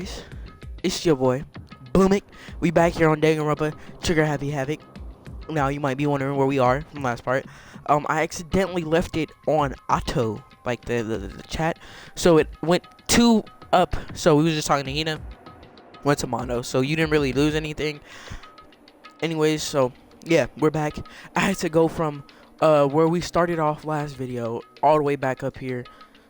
anyways, it's your boy, Boomik. We back here on Danganronpa, Trigger Happy Havoc. Now, you might be wondering where we are from last part. I accidentally left it on auto, like the chat. So it went 2 up. So we was just talking to Hina. Went to mono. So you didn't really lose anything. Anyways, so yeah, we're back. I had to go from where we started off last video all the way back up here.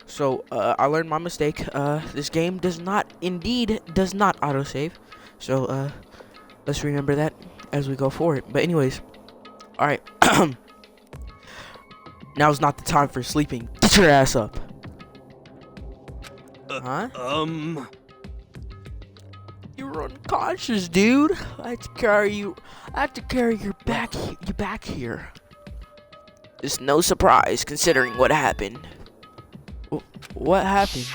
So I learned my mistake. This game does not autosave. So let's remember that as we go forward. But anyways, all right. Now's not the time for sleeping. Get your ass up. Huh? You're unconscious, dude. I have to carry you. I have to carry you back here. It's no surprise considering what happened. What happened?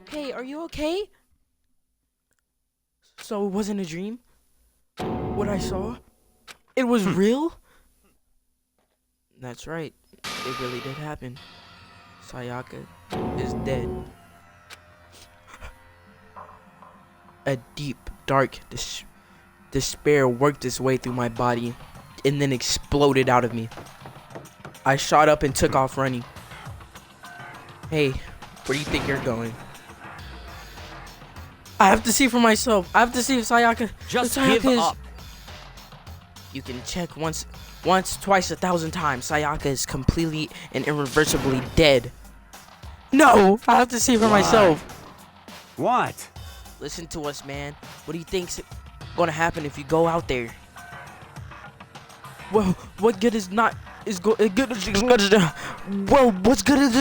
Hey, are you okay? So it wasn't a dream? What I saw? It was real? That's right. It really did happen. Sayaka is dead. A deep, dark despair worked its way through my body and then exploded out of me. I shot up and took off running. Hey, where do you think you're going? I have to see for myself. I have to see if Sayaka... Just give up. You can check once, twice, 1,000 times. Sayaka is completely and irreversibly dead. No! I have to see for myself. What? Listen to us, man. What do you think's gonna happen if you go out there? Well, what good is not... Well, what's good is...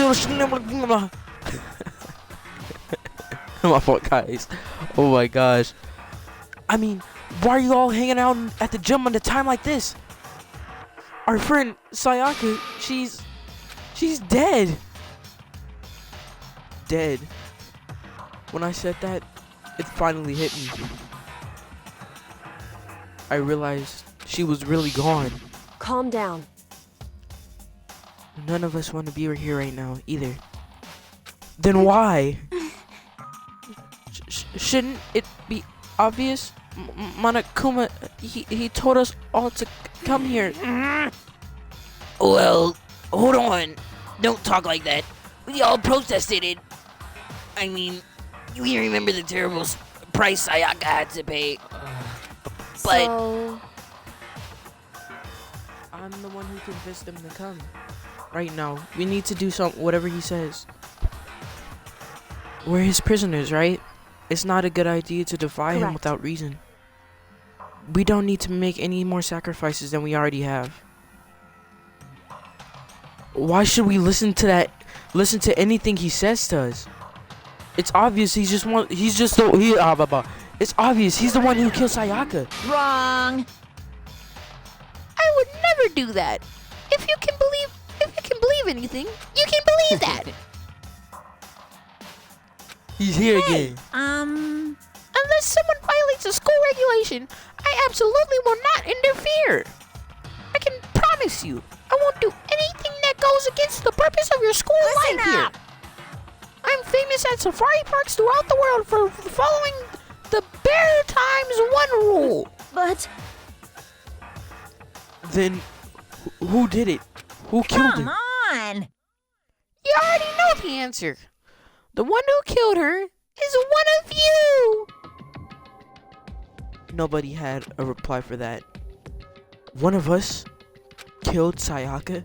My fault, guys. Oh my gosh. I mean, why are you all hanging out at the gym on a time like this? Our friend Sayaka, she's dead. Dead. When I said that, it finally hit me. I realized she was really gone. Calm down. None of us want to be here right now, either. Then why? Shouldn't it be obvious? Monokuma, he told us all to come here. Well, hold on. Don't talk like that. We all protested it. I mean, you remember the terrible price Sayaka had to pay. But So... I'm the one who convinced them to come. Right now, we need to do whatever he says. We're his prisoners, right? It's not a good idea to defy him without reason. We don't need to make any more sacrifices than we already have. Why should we listen to anything he says to us? It's obvious it's obvious he's the one who killed Sayaka. wrong. I would never do that. If you can believe anything, you can believe that. He's here again. Unless someone violates a school regulation, I absolutely will not interfere. I can promise you, I won't do anything that goes against the purpose of your school life here. I'm famous at safari parks throughout the world for following the Bear Times 1 rule. But... Then, who did it? Who killed her? Come on. You already know the answer. The one who killed her is one of you. Nobody had a reply for that. One of us killed Sayaka?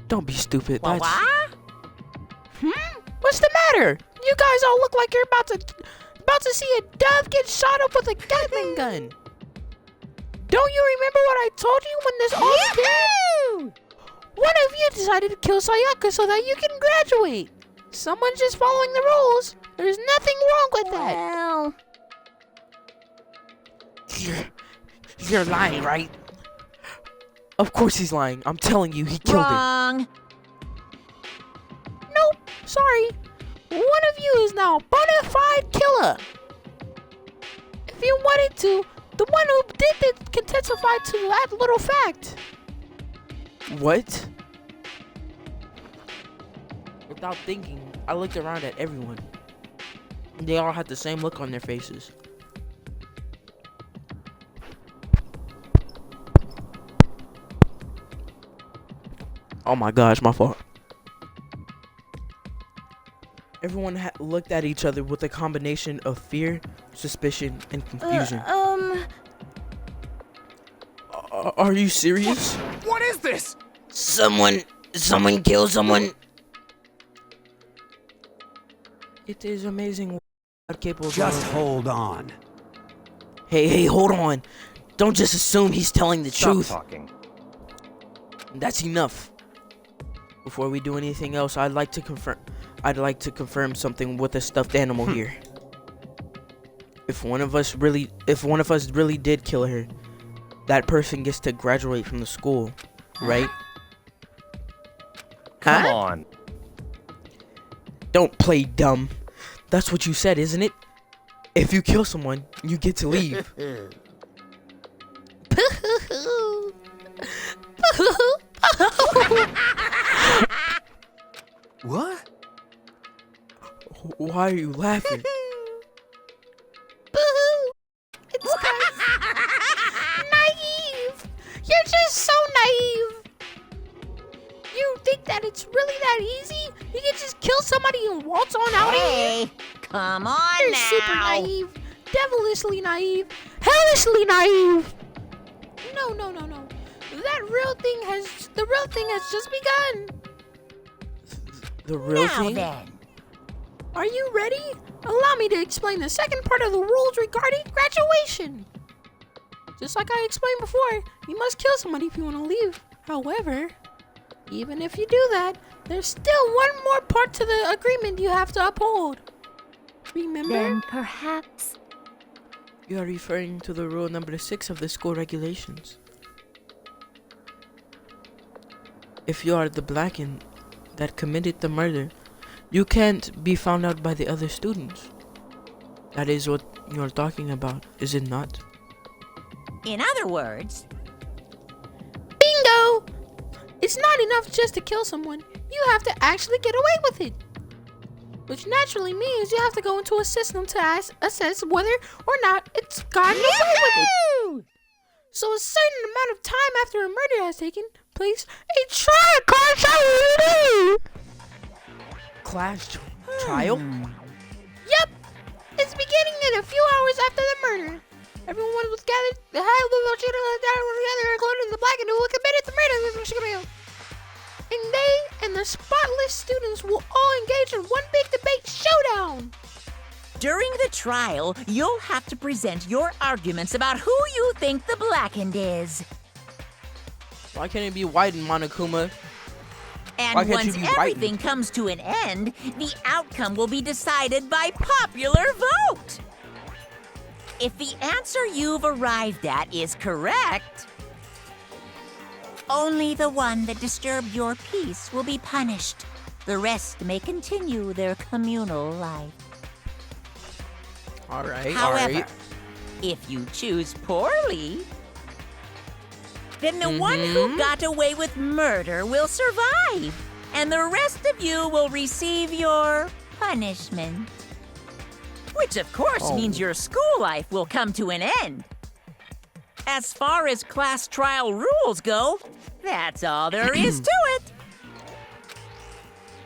Don't be stupid. What? What's the matter? You guys all look like you're about to see a dove get shot up with a Gatling gun. Don't you remember what I told you when this all began? One of you decided to kill Sayaka so that you can graduate. Someone's just following the rules. There's nothing wrong with that. Well... You're lying, right? Of course he's lying. I'm telling you, he killed her. Wrong. Nope. Sorry. One of you is now a bona fide killer. If you wanted to, the one who did it can testify to that little fact. What? Without thinking, I looked around at everyone. They all had the same look on their faces. Oh my gosh, my fault. Everyone looked at each other with a combination of fear, suspicion, and confusion. Are you serious? What is this? Someone killed someone. It is amazing what capable of. Just hold on. Hey, hold on. Don't just assume he's telling the Stop truth. talking. That's enough. Before we do anything else, I'd like to confirm something with a stuffed animal here. If one of us really did kill her, that person gets to graduate from the school, right? Come on. Don't play dumb. That's what you said, isn't it? If you kill someone, you get to leave. What? Why are you laughing? It's naive. You're just so naive. You think that it's really that easy? You can just kill somebody and waltz on out of here? Come on You're now. super naive, devilishly naive, hellishly naive. No. The real thing has just begun. The real Now thing? then. Are you ready? Allow me to explain the second part of the rules regarding graduation. Just like I explained before, you must kill somebody if you want to leave. However, even if you do that, there's still one more part to the agreement you have to uphold. Remember? Then perhaps. You are referring to the rule number 6 of the school regulations. If you are the blackened that committed the murder, you can't be found out by the other students. That is what you're talking about, is it not? In other words, Bingo! It's not enough just to kill someone. You have to actually get away with it. Which naturally means you have to go into a system to assess whether or not it's gotten away with it. So a certain amount of time after a murder has taken place, a trial Class trial? Yep! It's beginning in a few hours after the murder. Everyone was gathered, the high level together, including the black and who committed the murder. And they and the spotless students will all engage in one big debate showdown. during the trial, you'll have to present your arguments about who you think the blackened is. Why can't it be white in Monokuma? And Why can't once you be white? everything comes to an end, the outcome will be decided by popular vote. If the answer you've arrived at is correct, only the one that disturbed your peace will be punished. The rest may continue their communal life. Alright, However, alright. if you choose poorly, then the one who got away with murder will survive, and the rest of you will receive your punishment. Which, of course, means your school life will come to an end. As far as class trial rules go, that's all there is to it.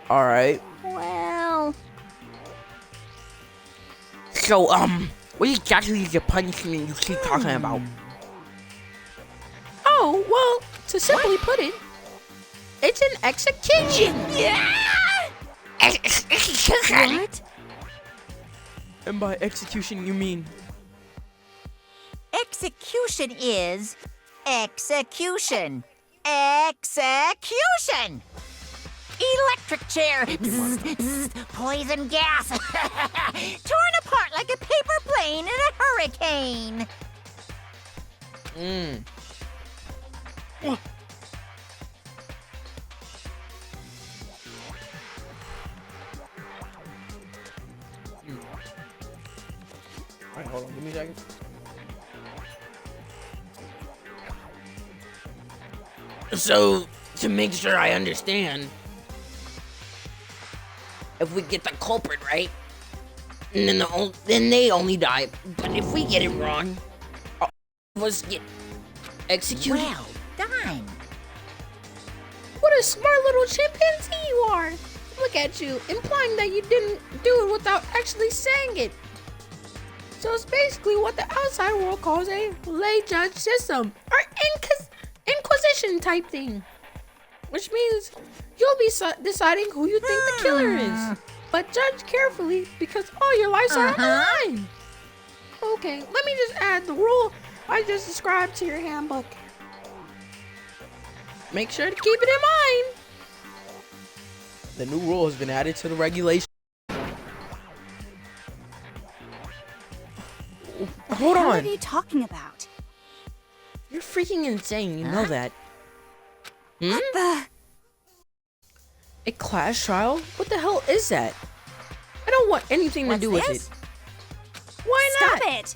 Alright. Well, So, what exactly is the punishment you keep talking about? Oh, well, to simply put it, it's an execution. what? And by execution, you mean? Execution is execution. Execution! Electric chair. Bzz, bzz, poison gas. Torn apart like a paper plane in a hurricane. Alright, hold on, give me a second. So, to make sure I understand. If we get the culprit right, and then they only die. But if we get it wrong, all of us get executed. Well done. What a smart little chimpanzee you are. Look at you, implying that you didn't do it without actually saying it. So it's basically what the outside world calls a lay judge system, or inquisition type thing. Which means you'll be deciding who you think the killer is. But judge carefully, because all your lives are on the line. Okay, let me just add the rule I just described to your handbook. Make sure to keep it in mind. The new rule has been added to the regulation. Hold What on. are you talking about? You're freaking insane. You know that. A class trial? What the hell is that? I don't want anything to do with it. Why not? Stop it!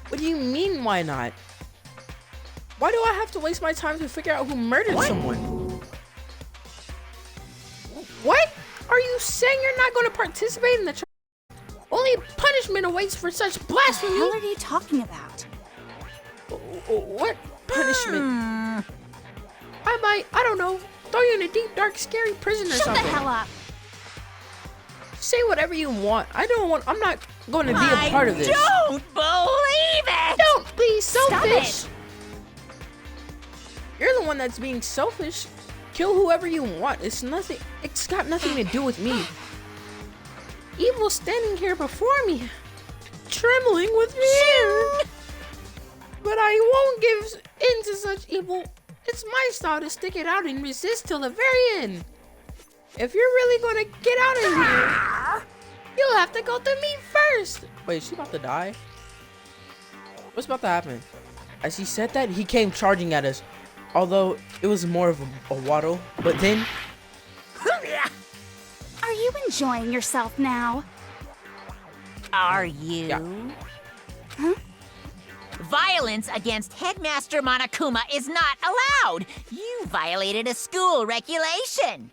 What do you mean, why not? Why do I have to waste my time to figure out who murdered someone? What? Are you saying you're not going to participate in the trial? Only punishment awaits for such blasphemy. What are you talking about? What punishment? I don't know, throw you in a deep, dark, scary prison or Shut something. the hell up! Say whatever you want. I'm not going to be a part of this. Don't believe it! Don't be Stop selfish. it! You're the one that's being selfish. Kill whoever you want. It's got nothing to do with me. Evil standing here before me, trembling with fear. But I won't give in to such evil. It's my style to stick it out and resist till the very end. If you're really gonna get out of here, you'll have to go through me first. Wait, is she about to die? What's about to happen? As he said that, he came charging at us. Although it was more of a waddle. But then, Are you enjoying yourself now? Are you? Yeah. Violence against Headmaster Monokuma is not allowed. You violated a school regulation.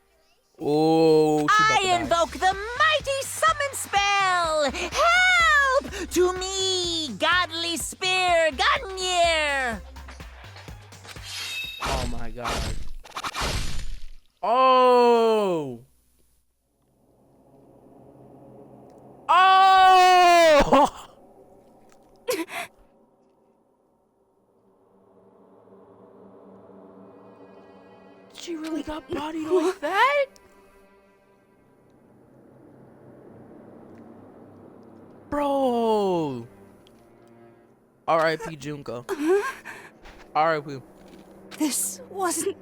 oh, she about I to die. invoke the mighty summon spell. Help to me, godly spear, Gunyear. Oh my god. Oh. Oh. She really got bodied like that? Bro. R.I.P. Junko. R.I.P. This wasn't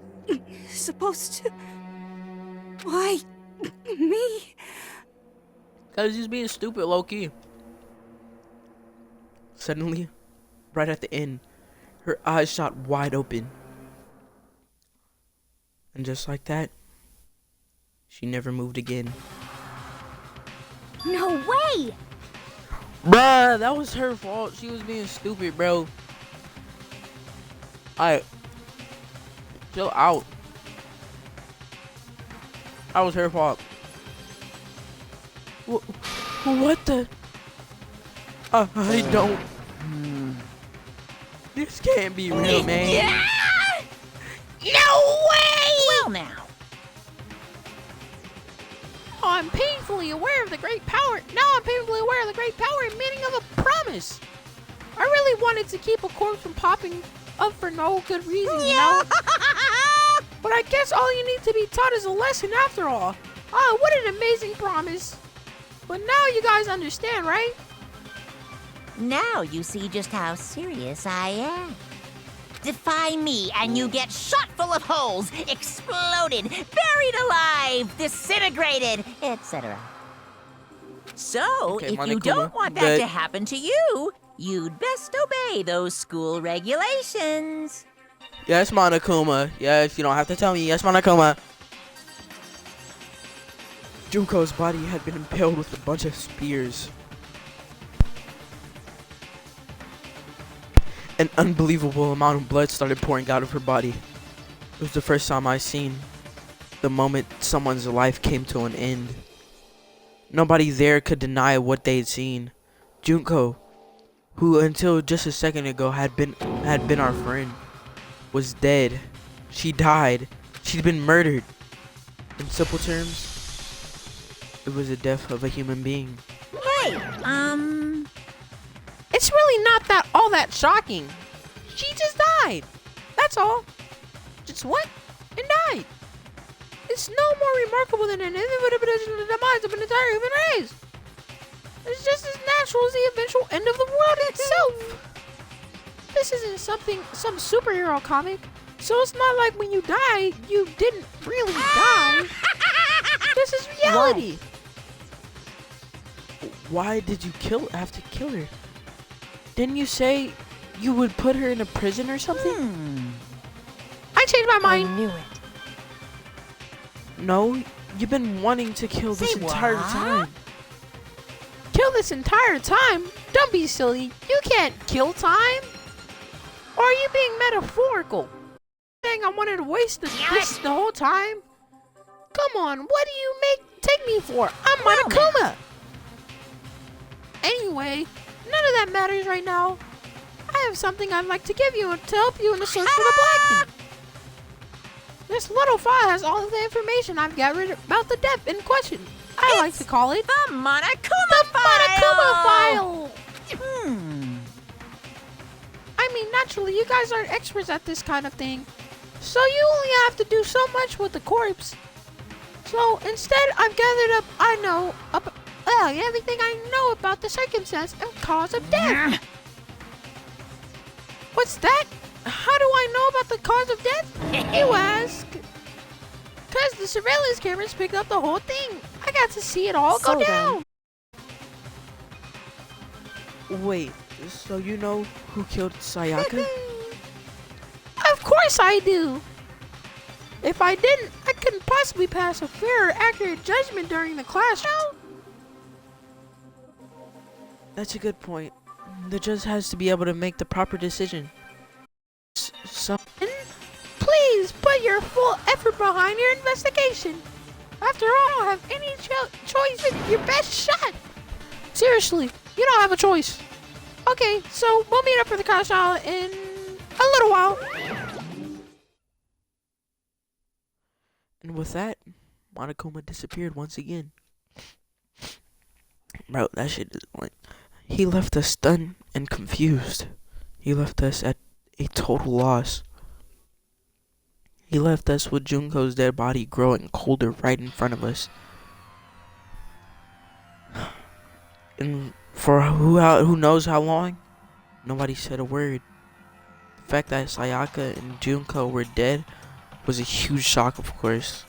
supposed to... Why me? Cause he's being stupid, low-key. Suddenly, right at the end, her eyes shot wide open. And just like that, she never moved again. No way! Bruh, that was her fault. She was being stupid, bro. Alright. Chill out. That was her fault. What the? I don't. This can't be real, man. No way! Well, now. Oh, I'm painfully aware of the great power. Now I'm painfully aware of the great power and meaning of a promise. I really wanted to keep a corpse from popping up for no good reason, you know? But I guess all you need to be taught is a lesson after all. Oh, what an amazing promise. But now you guys understand, right? Now you see just how serious I am. Defy me and you get shot full of holes, exploded, buried alive, disintegrated, etc. So, Okay, if you Monokuma, don't want that but- to happen to you, you'd best obey those school regulations. Yes, Monokuma. Yes, you don't have to tell me. Yes, Monokuma. Junko's body had been impaled with a bunch of spears. An unbelievable amount of blood started pouring out of her body. It was the first time I seen the moment someone's life came to an end. Nobody there could deny what they'd seen. Junko, who until just a second ago had been our friend, was dead. She died. She'd been murdered. In simple terms, it was the death of a human being. Hey, It's really not all that shocking. She just died. That's all. Just went and died. It's no more remarkable than an inevitable demise of an entire human race. It's just as natural as the eventual end of the world itself. This isn't some superhero comic, so it's not like when you die, you didn't really die. This is reality. Why did you have to kill her? Didn't you say you would put her in a prison or something? I changed my I mind. knew it. No, you've been wanting to kill this Say entire what? time. Kill this entire time? Don't be silly. You can't kill time. Or are you being metaphorical? Saying I wanted to waste this the whole time? Come on, what do you take me for? I'm Monokuma. Anyway, none of that matters right now. I have something I'd like to give you to help you in the search for the Blacken. This little file has all of the information I've gathered about the death in question. I like to call it the Monokuma the Monokuma file. I mean, naturally, you guys aren't experts at this kind of thing, so you only have to do so much with the corpse. So instead, I've gathered everything I know about the circumstance and cause of death. What's that? How do I know about the cause of death? You ask. Because the surveillance cameras picked up the whole thing. I got to see it all go So then- down. Wait, so you know who killed Sayaka? Of course I do. If I didn't, I couldn't possibly pass a fair or accurate judgment during the class. That's a good point. The judge has to be able to make the proper decision. Please put your full effort behind your investigation. After all, I don't have any choice with your best shot. Seriously, you don't have a choice. Okay, so we'll meet up for the class trial in a little while. And with that, Monokuma disappeared once again. Bro, that shit is like... He left us stunned and confused. He left us at a total loss. He left us with Junko's dead body growing colder right in front of us. And for who knows how long, nobody said a word. The fact that Sayaka and Junko were dead was a huge shock, of course.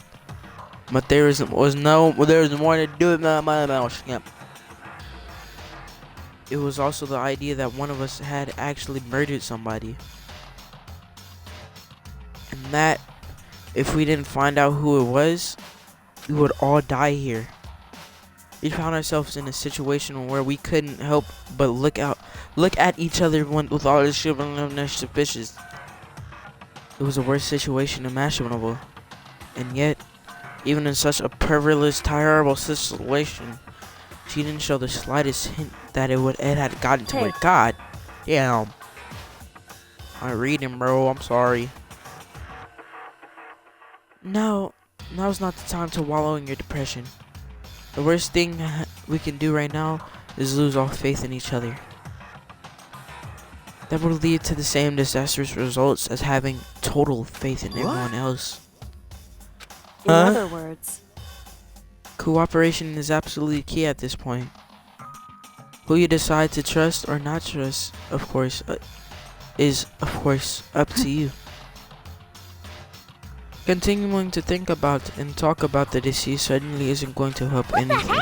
But there was more to do with my mouth. It was also the idea that one of us had actually murdered somebody. And that, if we didn't find out who it was, we would all die here. We found ourselves in a situation where we couldn't help but look at each other with all this shit suspicious. It was the worst situation imaginable. And yet, even in such a perilous, terrible situation, she didn't show the slightest hint that it had gotten to her. God damn. I'm reading, bro. I'm sorry. No, now's not the time to wallow in your depression. The worst thing we can do right now is lose all faith in each other. That will lead to the same disastrous results as having total faith in everyone else. In other words, Cooperation is absolutely key at this point. Who you decide to trust or not trust, of course, is up to you. Continuing to think about and talk about the deceased certainly isn't going to help anything.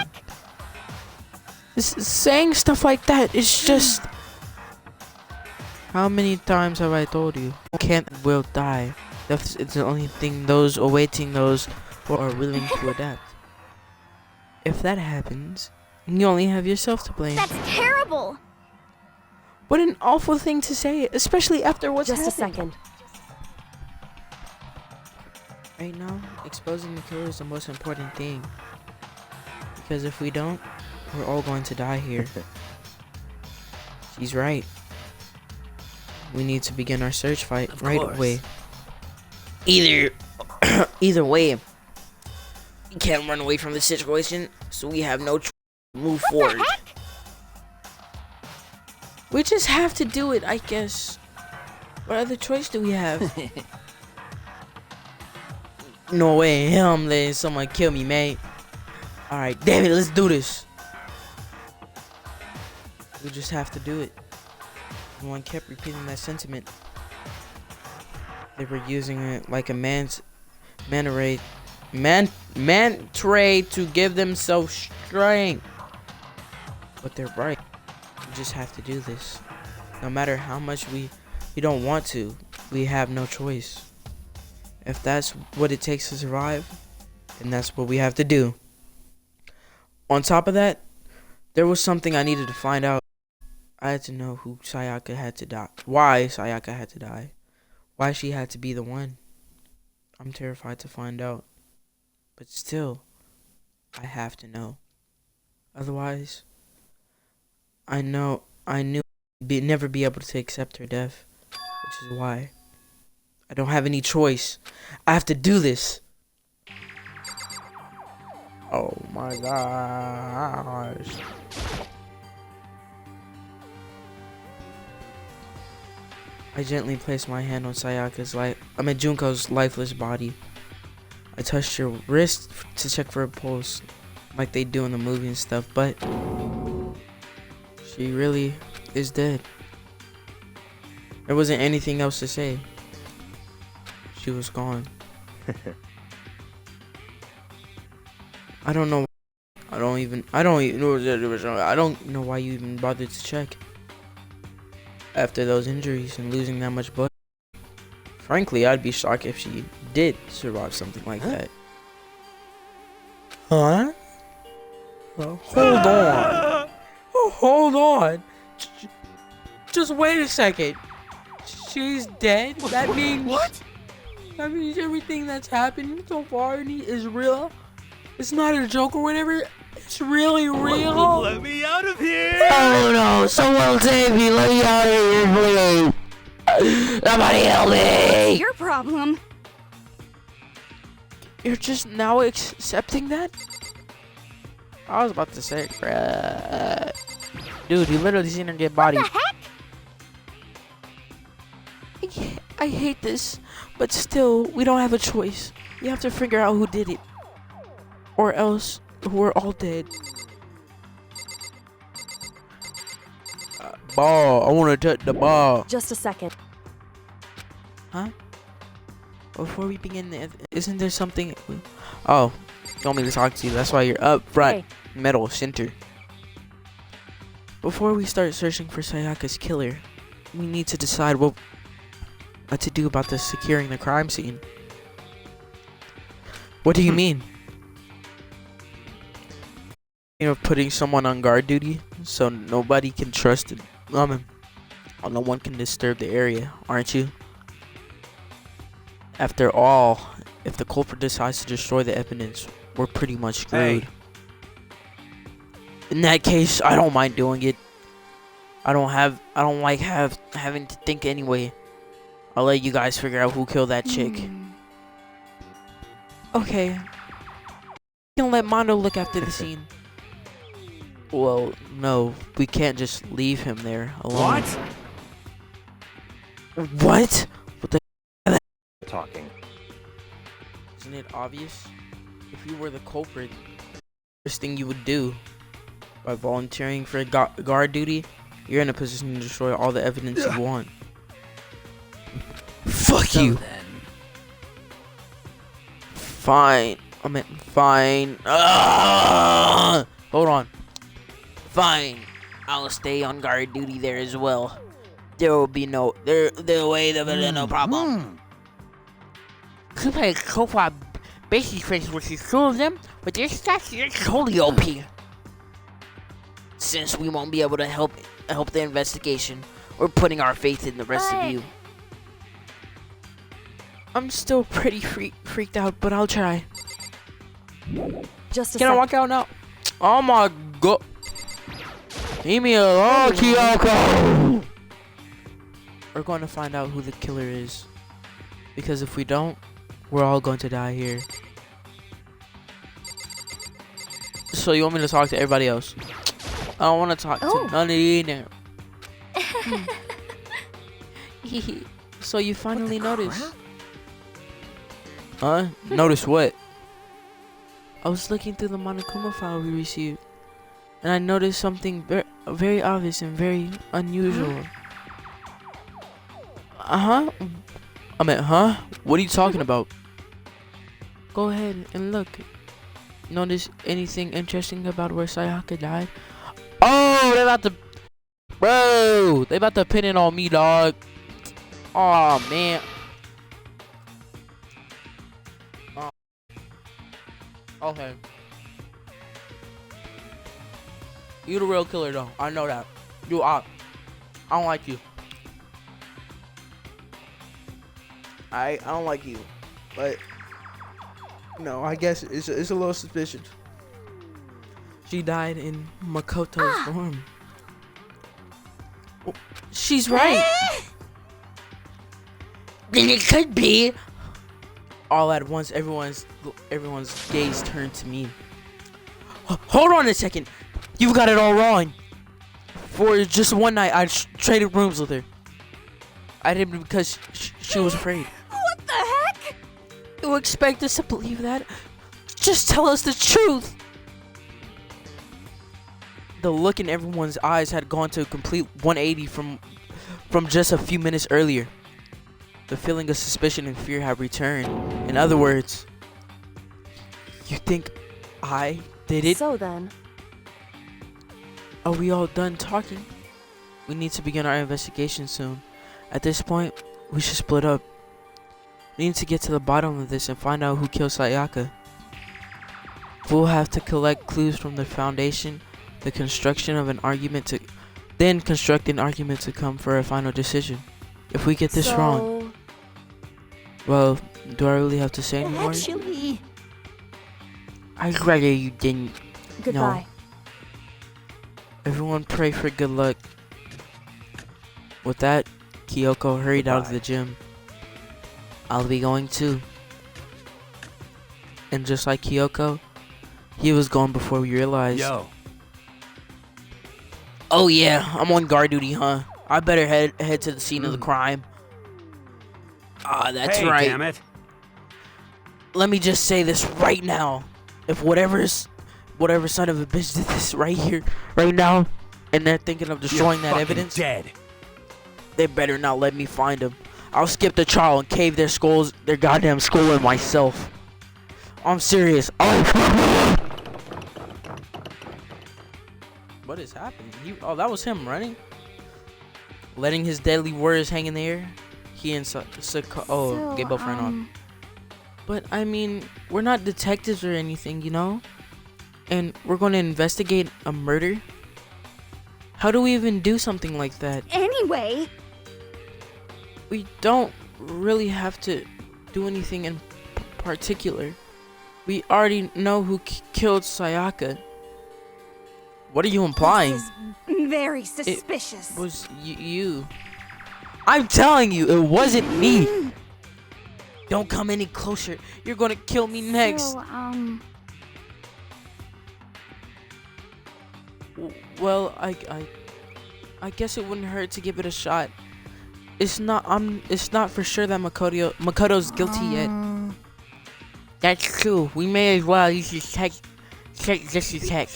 Saying stuff like that is just... How many times have I told you? Can't will die. That's the only thing those awaiting those who are willing to adapt. If that happens, you only have yourself to blame. That's terrible! What an awful thing to say, especially after what's just a happened. second. Right now, exposing the killer is the most important thing. Because if we don't, we're all going to die here. She's right. We need to begin our search fight Of right course. away. Either way, we can't run away from the situation, so we have no choice to move forward. We just have to do it, I guess. What other choice do we have? No way, I'm letting someone kill me, mate. Alright, damn it, let's do this. We just have to do it. Everyone kept repeating that sentiment. They were using it like a mantra to give themselves strength. But they're right. We just have to do this. No matter how much we don't want to, we have no choice. If that's what it takes to survive, then that's what we have to do. On top of that, there was something I needed to find out. I had to know who Sayaka had to die. Why Sayaka had to die. Why she had to be the one. I'm terrified to find out. But still, I have to know. Otherwise, I knew I'd never be able to accept her death. Which is why I don't have any choice. I have to do this. Oh my gosh. I gently placed my hand on Junko's lifeless body. I touched her wrist to check for a pulse, like they do in the movie and stuff, but she really is dead. There wasn't anything else to say. She was gone. I don't know. I don't know why you even bothered to check. After those injuries and losing that much blood. Frankly, I'd be shocked if she did survive something like that. Huh? Hold on. Oh, hold on. Just wait a second. She's dead? That means... What? That means everything that's happened so far is real? It's not a joke or whatever? It's really real? Let me out of here! Oh no, someone save me, let me out of here, please. Somebody help me! Your problem. You're just now accepting that? I was about to say, bruh. Dude, you literally seen her get bodied. What the heck? I hate this, but still, we don't have a choice. We have to figure out who did it. Or else, we're all dead. Ball, I want to touch the ball. Just a second. Huh? Before we begin, isn't there something? Oh, you want me to talk to you? That's why you're up front, middle, center. Before we start searching for Sayaka's killer, we need to decide what to do about securing the crime scene. What do you mean? Putting someone on guard duty so nobody can trust it. No one can disturb the area, aren't you? After all, if the culprit decides to destroy the evidence, we're pretty much screwed. Hey. In that case, I don't mind doing it. I don't like having to think anyway. I'll let you guys figure out who killed that chick. Okay. You can let Mondo look after the scene. Well, no, we can't just leave him there alone. What? What the Talking. Isn't it obvious? If you were the culprit, the first thing you would do by volunteering for guard duty, you're in a position to destroy all the evidence you want. Fuck you. Fine. Fine. Hold on. Fine. I'll stay on guard duty there as well. There will be no problem. Kofa basically finished with two of them, but this guy's totally OP. Since we won't be able to help the investigation, we're putting our faith in the rest of you. I'm still pretty freaked out, but I'll try. Just a Can I sec. walk out now? Oh my god. Leave me alone, Kyoko. We're going to find out who the killer is. Because if we don't, we're all going to die here. So you want me to talk to everybody else? I don't want to talk Oh. to none of you now. So you finally noticed. Huh? Notice what? I was looking through the MONOKUMA file we received, and I noticed something very obvious and very unusual. Uh-huh? I meant, huh? What are you talking about? Go ahead and look. Notice anything interesting about where Sayaka died? Oh, they about to... Bro, they about to pin it on me, dog. Oh man. Oh. Okay. You the real killer though. I know that. You are. I don't like you. I don't like you. But no, I guess it's a little suspicious. She died in Makoto's form. Oh, she's right. Then it could be. All at once, everyone's gaze turned to me. Hold on a second. You've got it all wrong. For just one night, I traded rooms with her. I did it because she was afraid. What the heck? You expect us to believe that? Just tell us the truth. The look in everyone's eyes had gone to a complete 180 from just a few minutes earlier. The feeling of suspicion and fear had returned. In other words, you think I did it? So then, Are we all done talking? We need to begin our investigation soon. At this point, we should split up. We need to get to the bottom of this and find out who killed Sayaka. We'll have to collect clues from the foundation, the construction of an argument to... Then construct an argument to come for a final decision. If we get this wrong... Well, do I really have to say anymore? Actually, I'd rather you didn't. goodbye. Everyone pray for good luck. With that, Kyoko hurried out of the gym. I'll be going too. And just like Kyoko, he was gone before we realized. Yo. Oh yeah, I'm on guard duty, huh? I better head to the scene of the crime. Ah, that's Hey, right. damn it. Let me just say this right now. If whatever son of a bitch did this right here, right now, and they're thinking of destroying You're that fucking evidence, dead. they better not let me find them. I'll skip the trial and cave their goddamn skull in myself. I'm serious. Oh. What is happening? Oh, that was him running. Letting his deadly words hang in the air. He and gay both ran off. But I mean, we're not detectives or anything, you know? And we're going to investigate a murder? How do we even do something like that? anyway, We don't really have to do anything in particular. We already know who killed Sayaka. What are you implying? this is very suspicious. Was you. I'm telling you, it wasn't me. Don't come any closer. You're gonna kill me next. So, Well, I guess it wouldn't hurt to give it a shot. It's not for sure that Makoto's guilty yet. That's true. We may as well use this check just to check.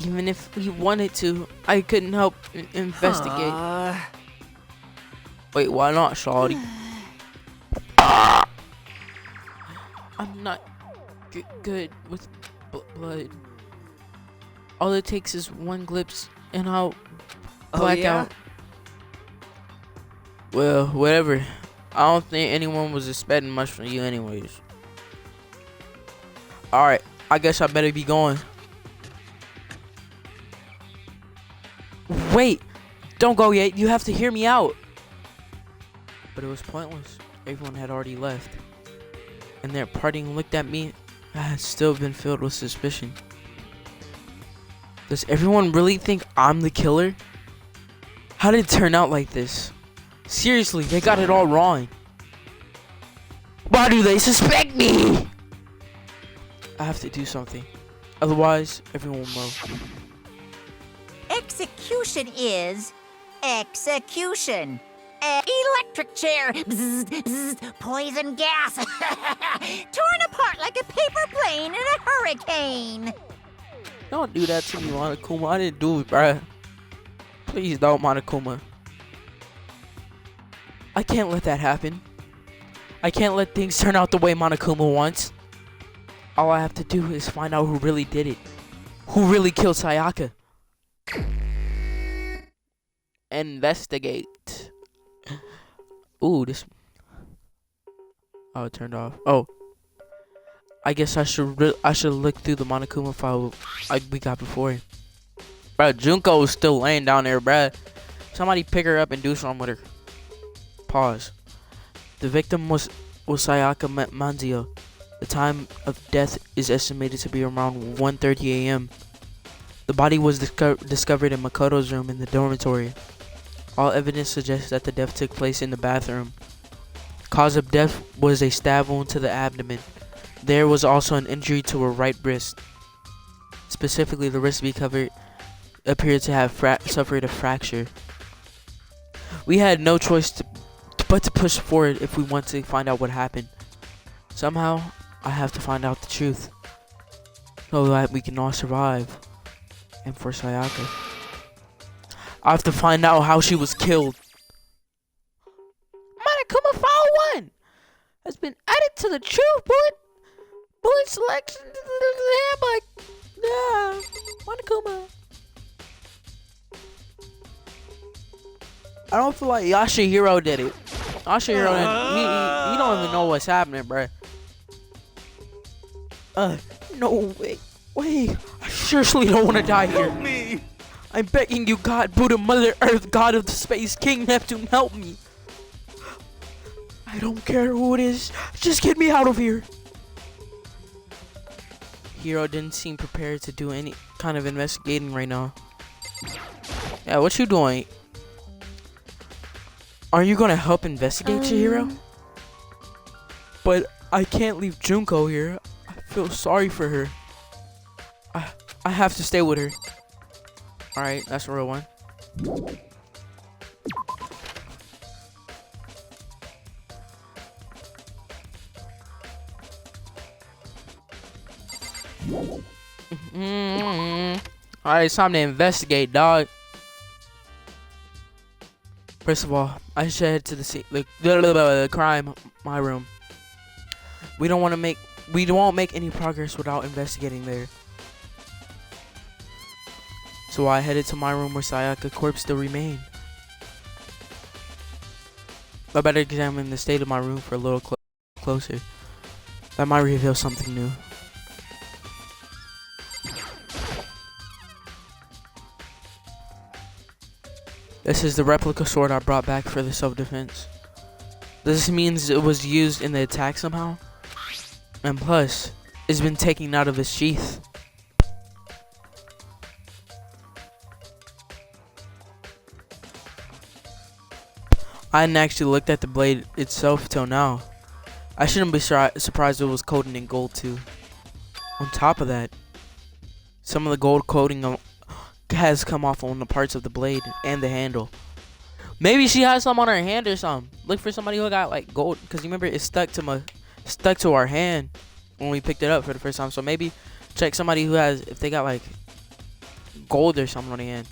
Even if we wanted to, I couldn't help investigate. Wait, why not, shawty? I'm not good with blood. All it takes is one glimpse, and I'll black out. Well, whatever. I don't think anyone was expecting much from you anyways. Alright, I guess I better be going. Wait! Don't go yet, you have to hear me out! But it was pointless. Everyone had already left. and their parting looked at me, I had still been filled with suspicion. Does everyone really think I'm the killer? How did it turn out like this? Seriously, they got it all wrong. Why do they suspect me? I have to do something. Otherwise, everyone will know. Execution is execution. Electric chair. Bzzz, bzzz, poison gas. Torn apart like a paper plane in a hurricane. Don't do that to me, Monokuma. I didn't do it, bruh. Please don't, Monokuma. I can't let that happen. I can't let things turn out the way Monokuma wants. All I have to do is find out who really did it. Who really killed Sayaka. Investigate. Ooh, this. Oh, it turned off. Oh. I guess I should look through the Monokuma file we got before. Bro, Junko is still laying down there, bruh. Somebody pick her up and do something with her. Pause. The victim was Sayaka Manzio. The time of death is estimated to be around 1:30 a.m. The body was discovered in Makoto's room in the dormitory. All evidence suggests that the death took place in the bathroom. Cause of death was a stab wound to the abdomen. There was also an injury to her right wrist. Specifically, the wrist appeared to have suffered a fracture. We had no choice but to push forward if we want to find out what happened. Somehow, I have to find out the truth, so that we can all survive. And for Sayaka, I have to find out how she was killed. Monokuma File 1 has been added to the True Bullet selection to the handbook. Yeah, Monokuma. I don't feel like Yashihiro did it. Yashihiro, he don't even know what's happening, bruh. No, wait. I seriously don't want to die here. Help me! I'm begging you, God, Buddha, Mother Earth, God of the space, King Neptune, help me. I don't care who it is. Just get me out of here. Hiro didn't seem prepared to do any kind of investigating right now. Yeah, what you doing? Are you gonna help investigate, Chihiro? But I can't leave Junko here. I feel sorry for her. I have to stay with her. Alright, that's a real one. Alright, it's time to investigate, dog. First of all, I should head to the scene, the crime, my room. We won't make any progress without investigating there. So I headed to my room where Sayaka's corpse still remained. I better examine the state of my room for a little closer. That might reveal something new. This is the replica sword I brought back for the self-defense. This means it was used in the attack somehow. And plus, it's been taken out of its sheath. I hadn't actually looked at the blade itself till now. I shouldn't be surprised it was coated in gold too. On top of that, some of the gold coating has come off on the parts of the blade and the handle. Maybe she has some on her hand or something. Look for somebody who got like gold, because you remember it stuck to our hand when we picked it up for the first time. So maybe check somebody who has, if they got like gold or something on the hand.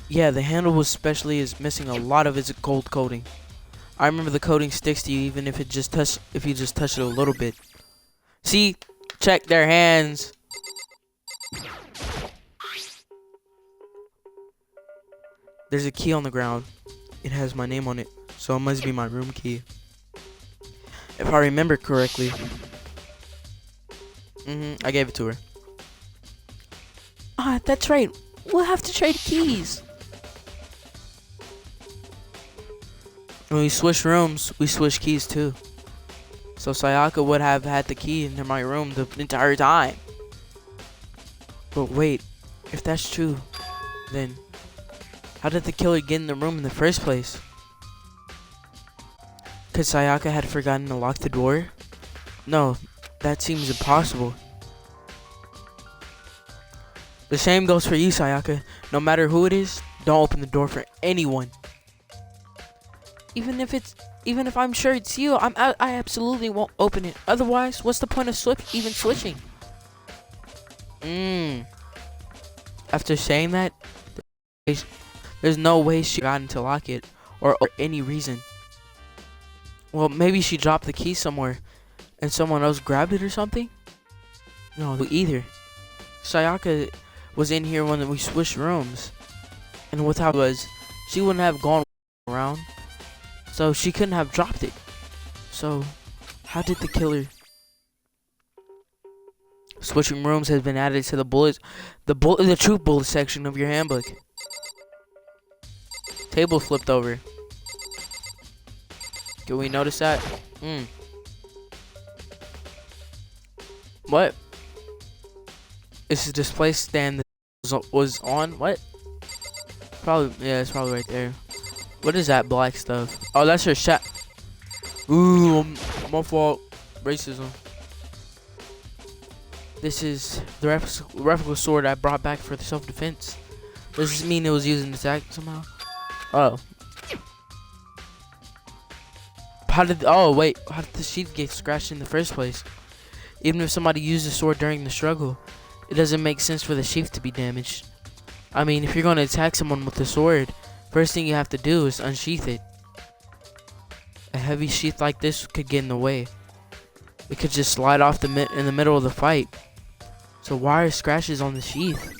Yeah, the handle especially is missing a lot of its gold coating. I remember the coating sticks to you even if you just touch it a little bit. See, check their hands. There's a key on the ground. It has my name on it, so it must be my room key. If I remember correctly. I gave it to her. Ah, that's right. We'll have to trade keys. When we switch rooms, we switch keys too. So Sayaka would have had the key into my room the entire time. But wait, if that's true, then how did the killer get in the room in the first place? Could Sayaka had forgotten to lock the door? No, that seems impossible. The same goes for you, Sayaka. No matter who it is, don't open the door for anyone. Even if I'm sure it's you, I absolutely won't open it. Otherwise, what's the point of switching? After saying that, there's no way she got to lock it or any reason. Well, maybe she dropped the key somewhere and someone else grabbed it or something? No, either. Sayaka was in here when we switched rooms. And with how it was, she wouldn't have gone around. So she couldn't have dropped it. So, how did the killer... Switching rooms has been added to the truth bullet section of your handbook. Table flipped over. Can we notice that? What? This is display stand that was on. What? Probably, yeah, it's probably right there. What is that black stuff? Oh, that's her shot. Ooh, my fault. Racism. This is the replica sword I brought back for the self-defense. Does this mean it was used in attack somehow? Oh. How did the sheath get scratched in the first place? Even if somebody used the sword during the struggle, it doesn't make sense for the sheath to be damaged. I mean, if you're going to attack someone with the sword, first thing you have to do is unsheath it. A heavy sheath like this could get in the way. It could just slide off in the middle of the fight. So why are scratches on the sheath?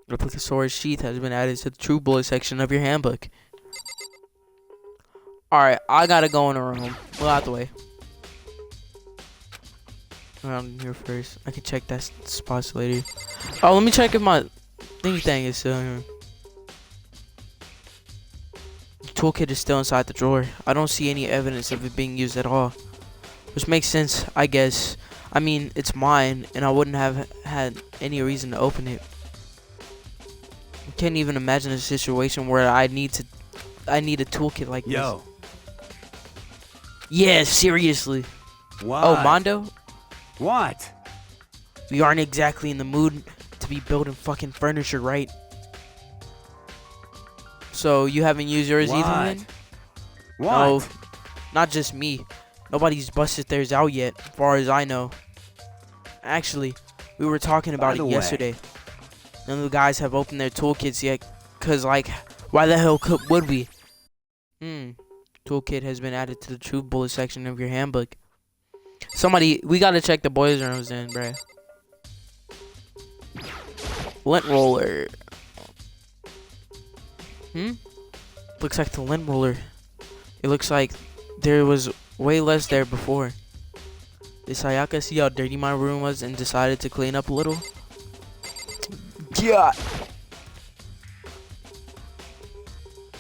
Replica sword sheath has been added to the true bullet section of your handbook. Alright, I gotta go in a room. Well, out the way. Around here first. I can check that spots later. Oh, let me check if my thingy thing is still here. The toolkit is still inside the drawer. I don't see any evidence of it being used at all. Which makes sense, I guess. I mean, it's mine, and I wouldn't have had any reason to open it. I can't even imagine a situation where I need a toolkit like this. Yo. Yeah, seriously. What? Oh, Mondo? What? We aren't exactly in the mood to be building fucking furniture, right? So, you haven't used yours either then? What? No, not just me. Nobody's busted theirs out yet, as far as I know. Actually, we were talking about it yesterday. None of the guys have opened their toolkits yet, cause like, why the hell would we? Toolkit has been added to the true bullet section of your handbook. We gotta check the boys' rooms then, bruh. Lint roller. Looks like the lint roller. It looks like there was way less there before. Did Sayaka see how dirty my room was and decided to clean up a little? Yeah.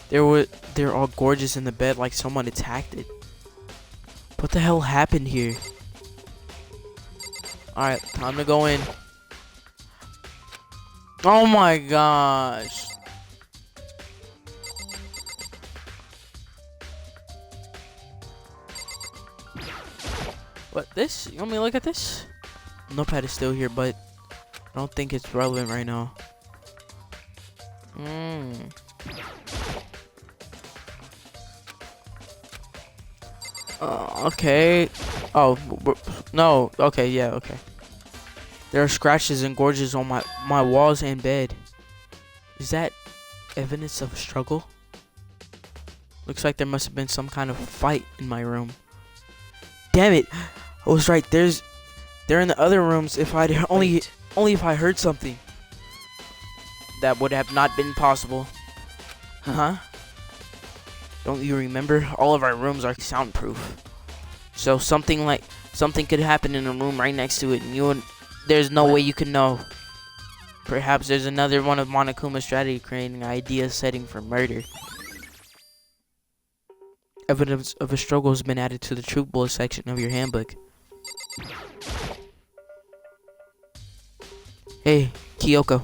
They're all gorgeous in the bed like someone attacked it. What the hell happened here? Alright, time to go in. Oh my gosh. What, this? You want me to look at this? Notepad is still here, but I don't think it's relevant right now. Okay. Oh, no. Okay, yeah, okay. There are scratches and gorges on my walls and bed. Is that evidence of a struggle? Looks like there must have been some kind of fight in my room. Damn it! I was right. They're in the other rooms. If I'd only if I heard something, that would have not been possible. Huh? Don't you remember? All of our rooms are soundproof. So something could happen in a room right next to it, and there's no way you can know. Perhaps there's another one of Monokuma's strategy, creating an idea setting for murder. Evidence of a struggle has been added to the truth bullet section of your handbook. Hey, Kyoko.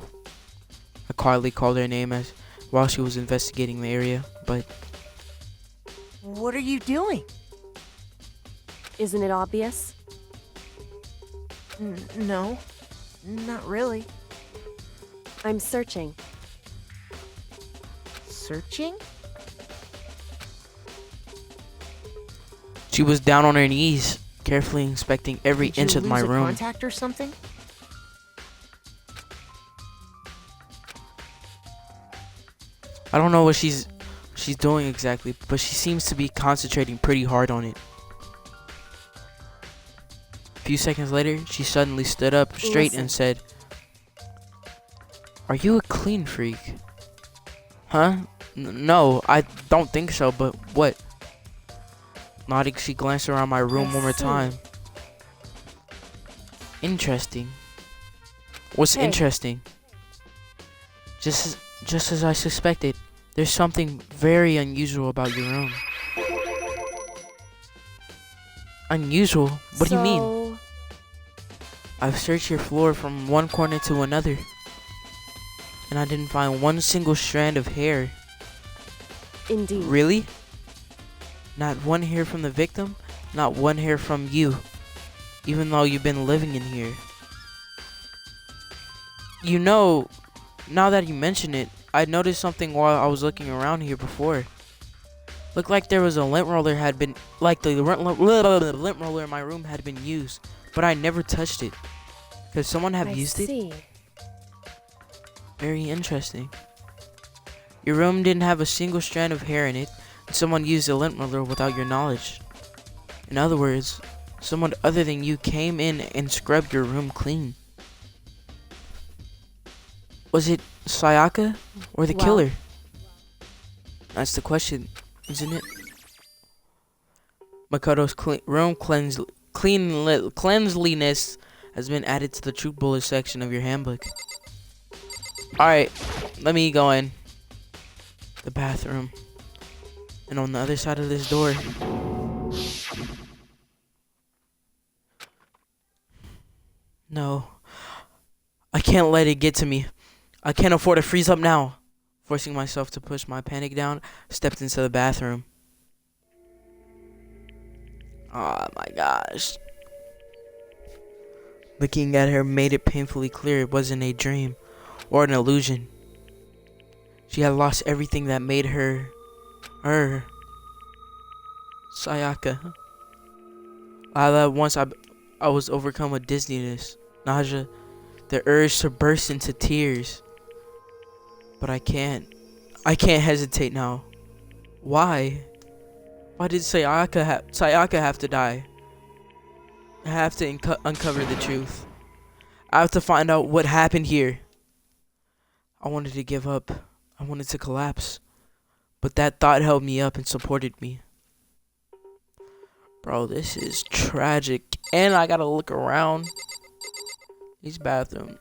I quietly called her name as while she was investigating the area, but What are you doing? Isn't it obvious? No, not really. I'm searching. Searching? she was down on her knees, carefully inspecting every inch of my room. Contact or something? I don't know what she's doing exactly, but she seems to be concentrating pretty hard on it. A few seconds later, she suddenly stood up straight and said, "Are you a clean freak?" Huh? No, I don't think so, but what? Nodding, she glanced around my room one more time. Interesting. What's Hey. interesting? Just as I suspected, there's something very unusual about your room. Unusual? What do you mean? So, I've searched your floor from one corner to another, and I didn't find one single strand of hair. indeed. Really? Not one hair from the victim, not one hair from you, even though you've been living in here. You know, now that you mention it, I noticed something while I was looking around here before. Looked like there was a lint roller had been, like the lint roller in my room had been used, but I never touched it. Could someone have I used it? see. Very interesting. Your room didn't have a single strand of hair in it, and someone used a lint roller without your knowledge. In other words, someone other than you came in and scrubbed your room clean. Was it Sayaka or the Well- killer? That's the question, isn't it? Makoto's cleanliness has been added to the truth bullet section of your handbook. Alright, let me go in. The bathroom. And on the other side of this door. No. I can't let it get to me. I can't afford to freeze up now. Forcing myself to push my panic down, stepped into the bathroom. Oh my gosh. Looking at her made it painfully clear it wasn't a dream or an illusion. She had lost everything that made her. Sayaka. All at once I was overcome with dizziness, nausea, the urge to burst into tears. But I can't hesitate now. Why? Why did Sayaka have to die? I have to uncover the truth. I have to find out what happened here. I wanted to give up. I wanted to collapse. But that thought held me up and supported me. Bro, this is tragic. And I gotta look around. This bathroom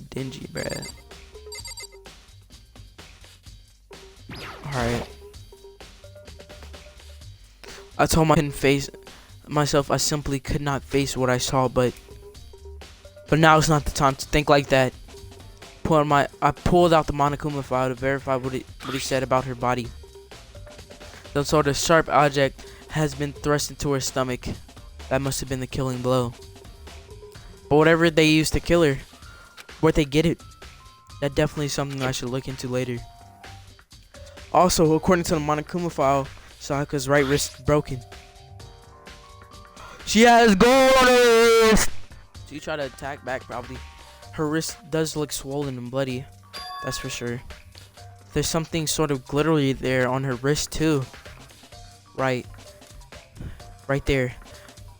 dingy, bruh. Alright. I told myself I simply could not face what I saw, but now is not the time to think like that. I pulled out the MONOKUMA file to verify what it said about her body. Some sort of sharp object has been thrust into her stomach. That must have been the killing blow. But whatever they used to kill her, where'd they get it? That definitely is something I should look into later. Also, according to the MONOKUMA file, Sayaka's right wrist is broken. She has gold on her wrist! She tried to attack back, probably. Her wrist does look swollen and bloody. That's for sure. There's something sort of glittery there on her wrist, too. Right there.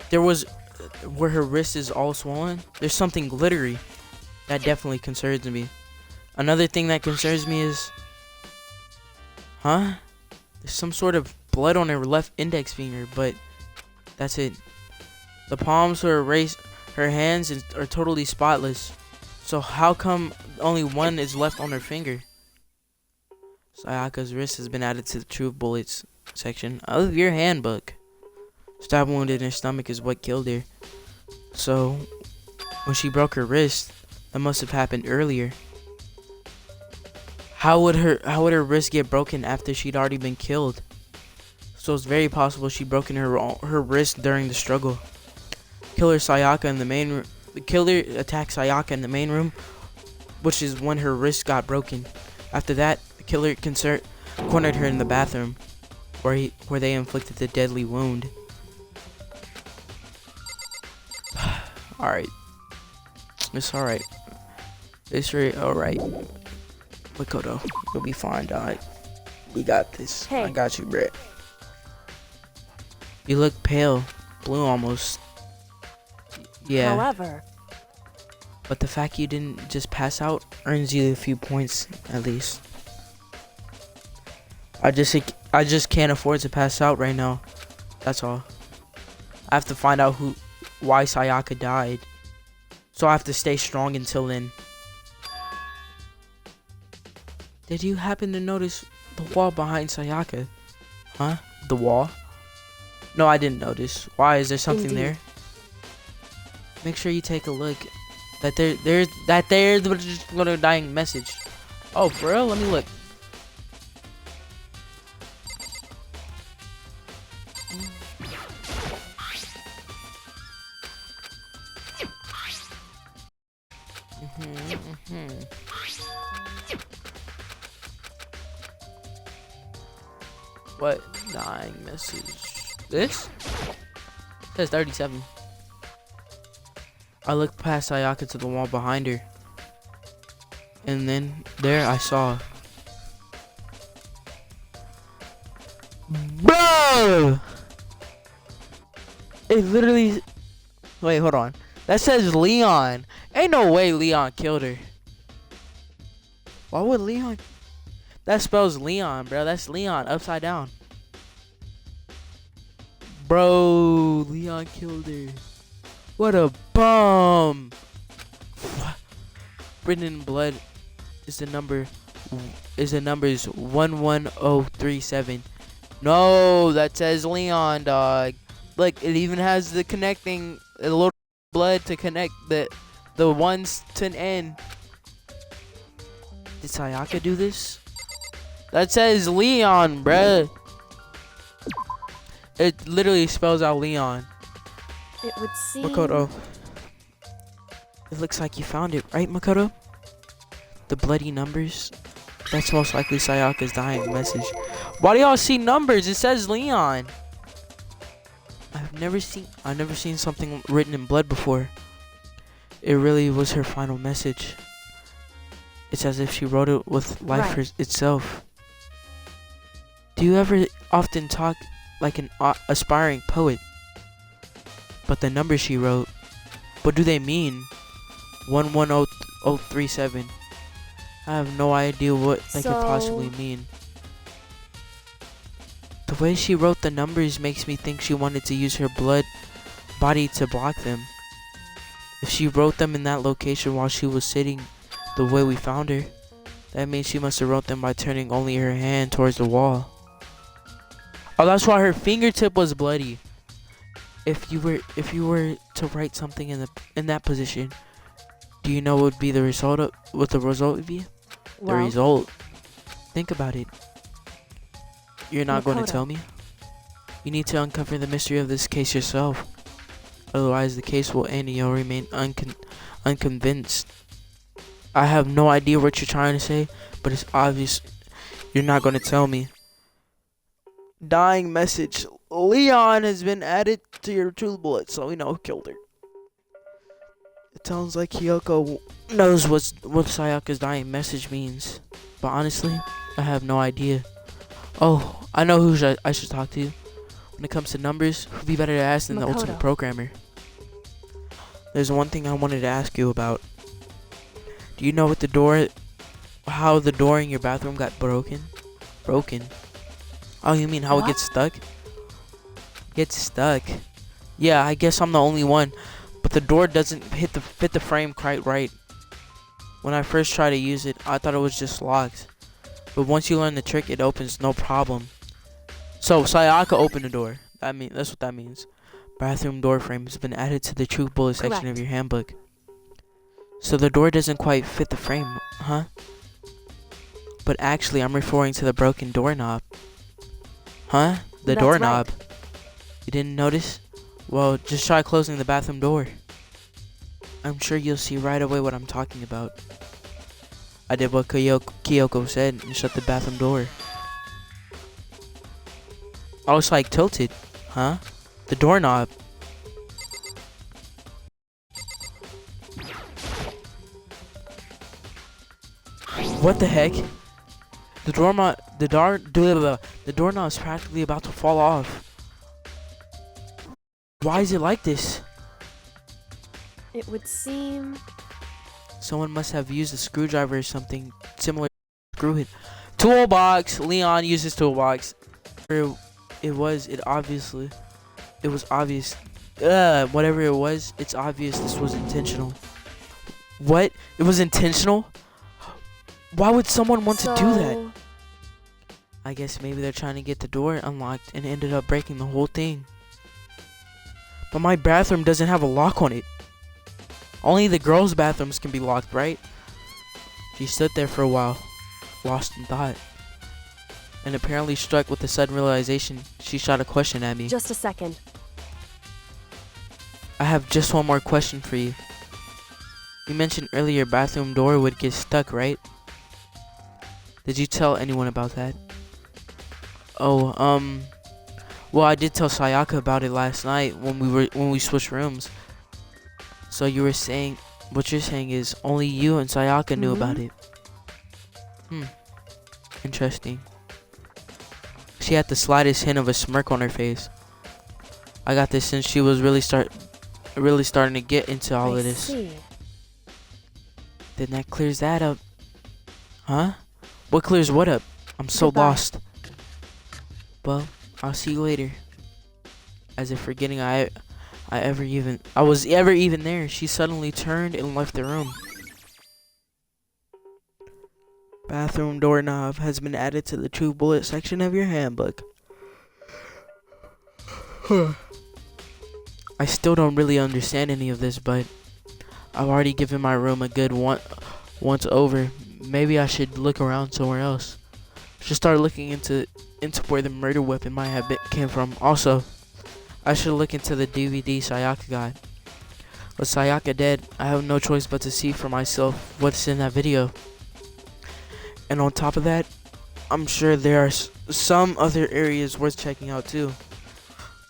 There was, where her wrist is all swollen, there's something glittery. That definitely concerns me. Another thing that concerns me is, there's some sort of blood on her left index finger, but that's it. The palms of her hands are totally spotless. So how come only one is left on her finger? Sayaka's wrist has been added to the truth bullets section of your handbook. Stab wound in her stomach is what killed her. So, when she broke her wrist, that must have happened earlier. How would her wrist get broken after she'd already been killed? So it's very possible she broken her wrist during the struggle. Killer Sayaka in the main room. The killer attacked Sayaka in the main room, which is when her wrist got broken. After that, the killer cornered her in the bathroom, where they inflicted the deadly wound. Alright. It's alright. It's alright. Makoto, you'll be fine, dog. We got this. Hey. I got you, Brett. You look pale. Blue almost. Yeah. However, But the fact you didn't just pass out earns you a few points, at least. I just can't afford to pass out right now. That's all. I have to find out why Sayaka died. So I have to stay strong until then. Did you happen to notice the wall behind Sayaka? Huh? The wall? No, I didn't notice. Why? Is there something Indeed. there? Make sure you take a look. There's the little dying message. Oh, for real? Let me look. What dying message? This? It says 37. I looked past Sayaka to the wall behind her. And then there I saw. Bro! It literally. Wait, hold on. That says Leon. Ain't no way Leon killed her. Why would Leon? That spells Leon, bro. That's Leon upside down. Bro, Leon killed her. What a bum. Written in blood is the numbers 11037. No, that says Leon, dog. Look, it even has the connecting a little blood to connect the ones to an N. Did Sayaka do this? That says Leon, bruh. It literally spells out Leon. it would seem. Makoto. It looks like you found it, right, Makoto? The bloody numbers? That's most likely Sayaka's dying message. Why do y'all see numbers? It says Leon. I've never seen something written in blood before. It really was her final message. It's as if she wrote it with life Right. itself. Do you ever often talk like an aspiring poet? But the numbers she wrote, what do they mean? 110037. I have no idea what they could possibly So- mean. The way she wrote the numbers makes me think she wanted to use her body to block them. If she wrote them in that location while she was sitting the way we found her, that means she must have wrote them by turning only her hand towards the wall. Oh, that's why her fingertip was bloody. If you were to write something in that position, do you know what would be the result of what the result would be? The Well, result. Think about it. You're not going to Makoto. tell me? You need to uncover the mystery of this case yourself. Otherwise, the case will end and you'll remain unconvinced. I have no idea what you're trying to say, but it's obvious you're not going to tell me. Dying message. Leon has been added to your true bullet, so we know who killed her. It sounds like Kyoko knows what Sayaka's dying message means, but honestly, I have no idea. Oh, I know who I should talk to. When it comes to numbers, who'd be better to ask than the Makoto. ultimate programmer? There's one thing I wanted to ask you about. Do you know how the door in your bathroom got broken? Broken? Oh, you mean how it What? gets stuck? Gets stuck. Yeah, I guess I'm the only one. But the door doesn't fit the frame quite right. When I first tried to use it, I thought it was just locked. But once you learn the trick, it opens no problem. So Sayaka opened the door. That's what that means. Bathroom door frame has been added to the truth bullet section of Correct. your handbook. So the door doesn't quite fit the frame, huh? But actually, I'm referring to the broken doorknob. Huh? The That's doorknob. right. You didn't notice? Well, just try closing the bathroom door. I'm sure you'll see right away what I'm talking about. I did what Kyoko said and shut the bathroom door. Oh, it's like tilted, huh? The doorknob. What the heck? The doorknob is practically about to fall off. Why is it like this? It would seem. Someone must have used a screwdriver or something similar to screw it. Toolbox! Leon uses toolbox. It was obvious. Whatever it was, it's obvious this was intentional. What? It was intentional? Why would someone want to do that? I guess maybe they're trying to get the door unlocked and ended up breaking the whole thing. But my bathroom doesn't have a lock on it. Only the girls' bathrooms can be locked, right? She stood there for a while, lost in thought. And apparently struck with a sudden realization, she shot a question at me. Just a second. I have just one more question for you. You mentioned earlier bathroom door would get stuck, right? Did you tell anyone about that? Oh, well, I did tell Sayaka about it last night when we switched rooms. So you were saying, what you're saying is only you and Sayaka knew about it. Interesting. She had the slightest hint of a smirk on her face. I got this since she was really starting to get into all of this. See. Then that clears that up. Huh? What clears what up? I'm so Goodbye. lost. Well, I'll see you later. As if forgetting I was ever even there, she suddenly turned and left the room. Bathroom doorknob has been added to the true bullet section of your handbook. I still don't really understand any of this, but I've already given my room a good once over. Maybe I should look around somewhere else. Should start looking into where the murder weapon might have came from. Also, I should look into the DVD Sayaka got. With Sayaka dead, I have no choice but to see for myself what's in that video. And on top of that, I'm sure there are some other areas worth checking out too.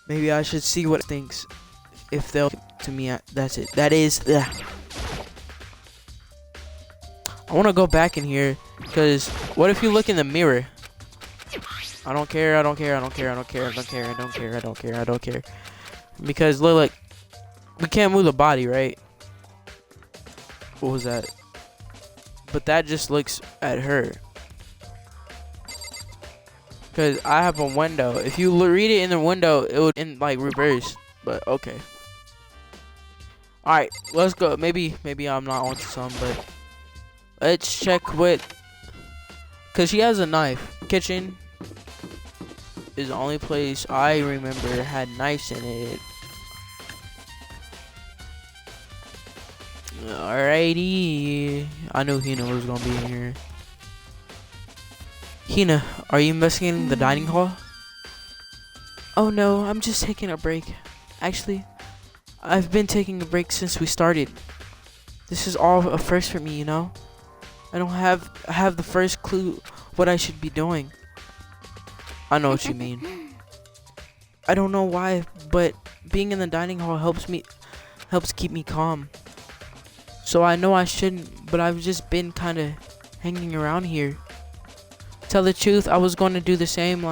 Maybe I should see what it thinks. If they'll to me, that's it. That is. I want to go back in here, because what if you look in the mirror? I don't care. Because look, we can't move the body, right? What was that? But that just looks at her. Because I have a window. If you read it in the window, it would in like reverse. But okay. Alright, let's go. Maybe I'm not onto some, but let's check with. Because she has a knife. Kitchen is the only place I remember had knives in it. Alrighty. I knew Hina was gonna be in here. Hina, are you investigating the dining hall? Oh no, I'm just taking a break. Actually, I've been taking a break since we started. This is all a first for me, you know? I have the first clue what I should be doing. I know what you mean. I don't know why, but being in the dining hall helps keep me calm. So I know I shouldn't, but I've just been kind of hanging around here. Tell the truth, I was going to do the same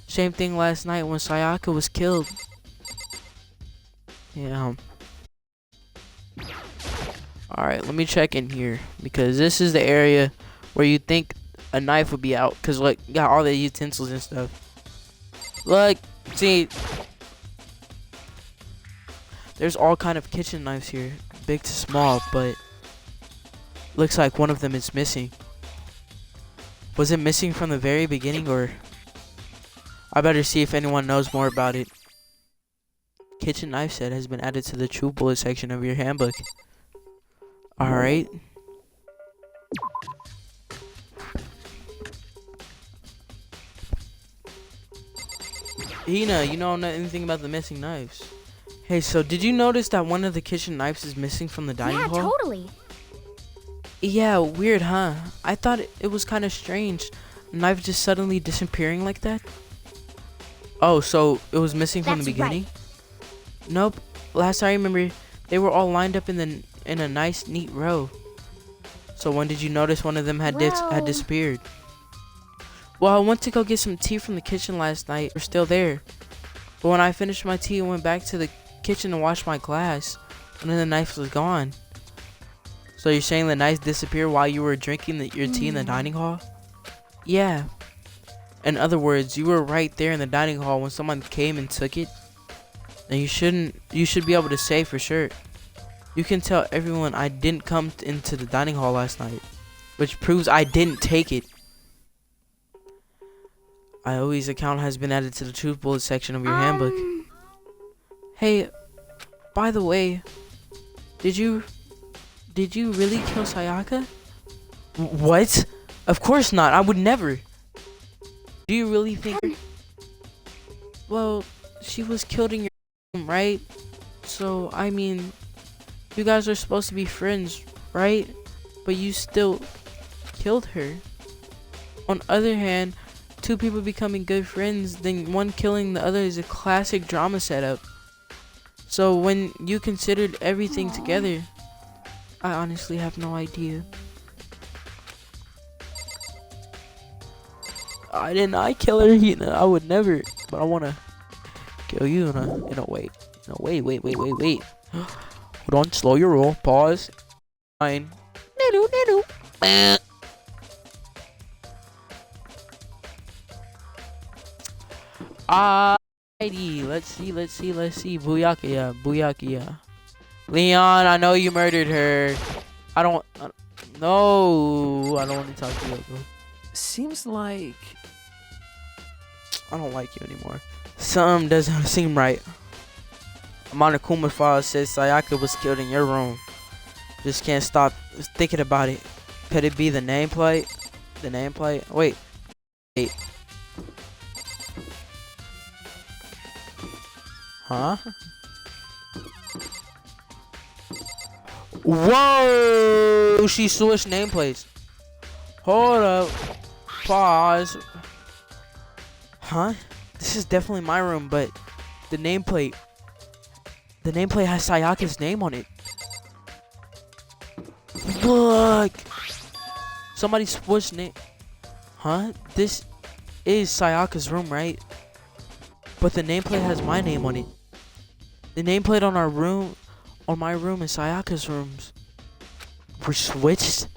thing last night when Sayaka was killed. Yeah. Alright, let me check in here, because this is the area where you think a knife would be out, because look, you got all the utensils and stuff. Look, see, there's all kind of kitchen knives here, big to small, but looks like one of them is missing. Was it missing from the very beginning, or I better see if anyone knows more about it. Kitchen knife set has been added to the true bullet section of your handbook. Alright. Hina, you know anything about the missing knives? Hey, so did you notice that one of the kitchen knives is missing from the dining Yeah, hall? totally. Yeah, weird, huh? I thought it was kind of strange. A knife just suddenly disappearing like that? Oh, so it was missing from the That's beginning? Nope. Last I remember, they were all lined up in a nice, neat row. So when did you notice one of them had Well- disappeared? Well, I went to go get some tea from the kitchen last night. They're still there. But when I finished my tea and went back to the kitchen to wash my glass, one of the knives was gone. So you're saying the knives disappeared while you were drinking your tea in the dining hall? Yeah. In other words, you were right there in the dining hall when someone came and took it. And you should be able to say for sure. You can tell everyone I didn't come into the dining hall last night, which proves I didn't take it. Ioi's account has been added to the truth bullet section of your handbook. Hey, by the way, did you really kill Sayaka? What? Of course not. I would never. Do you really think? Well, she was killed in your room, right? So, I mean, you guys are supposed to be friends, right? But you still killed her. On the other hand, two people becoming good friends, then one killing the other is a classic drama setup. So when you considered everything together, I honestly have no idea. I did not kill her, I would never. But I wanna kill you in a way. Wait. Hold on, slow your roll. Pause. Fine. Alrighty, let's see. Booyaka. Leon, I know you murdered her. I don't want to talk to you, bro. Seems like... I don't like you anymore. Something doesn't seem right. MONOKUMA file says Sayaka was killed in your room. Just can't stop thinking about it. Could it be the nameplate? Wait. Huh? Whoa! She switched nameplates. Hold up. Pause. Huh? This is definitely my room, but the nameplate has Sayaka's name on it. Look! Somebody switched name. Huh? This is Sayaka's room, right? But the nameplate has my name on it. The nameplate on my room and Sayaka's rooms were switched.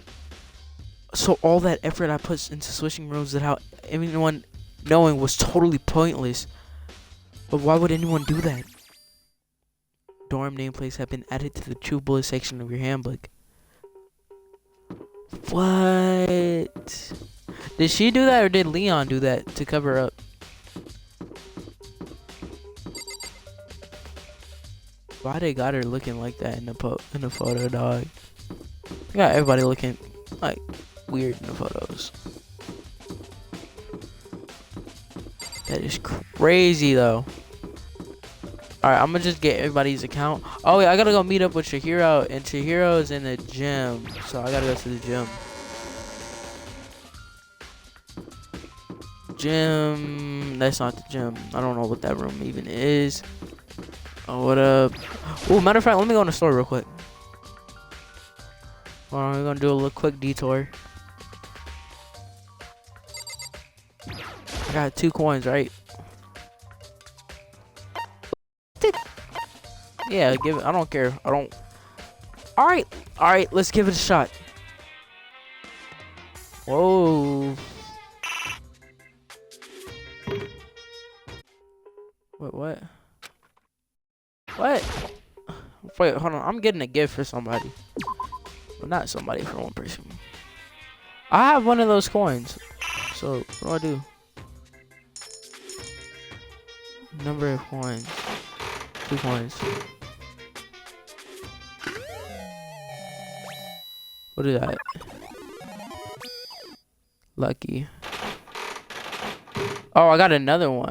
So all that effort I put into switching rooms without anyone knowing was totally pointless. But why would anyone do that? Dorm nameplates have been added to the true bullet section of your handbook. What? Did she do that or did Leon do that to cover up? Why they got her looking like that in the photo, dog? They got everybody looking like weird in the photos. That is crazy though. Alright, I'm gonna just get everybody's account. Oh yeah, I gotta go meet up with Chihiro, and Chihiro is in the gym, so I gotta go to the gym. Gym, that's not the gym. I don't know what that room even is. Oh, what up? Oh, matter of fact, let me go in the store real quick. Alright, we're gonna do a little quick detour. I got 2 coins, right? Yeah, give it. I don't care. I don't. Alright, let's give it a shot. Whoa. Wait, what? What? Wait, hold on. I'm getting a gift for somebody. Well, not somebody, for one person. I have one of those coins. So, what do I do? Number of coins. 2 coins. What is that? Lucky. Oh, I got another one.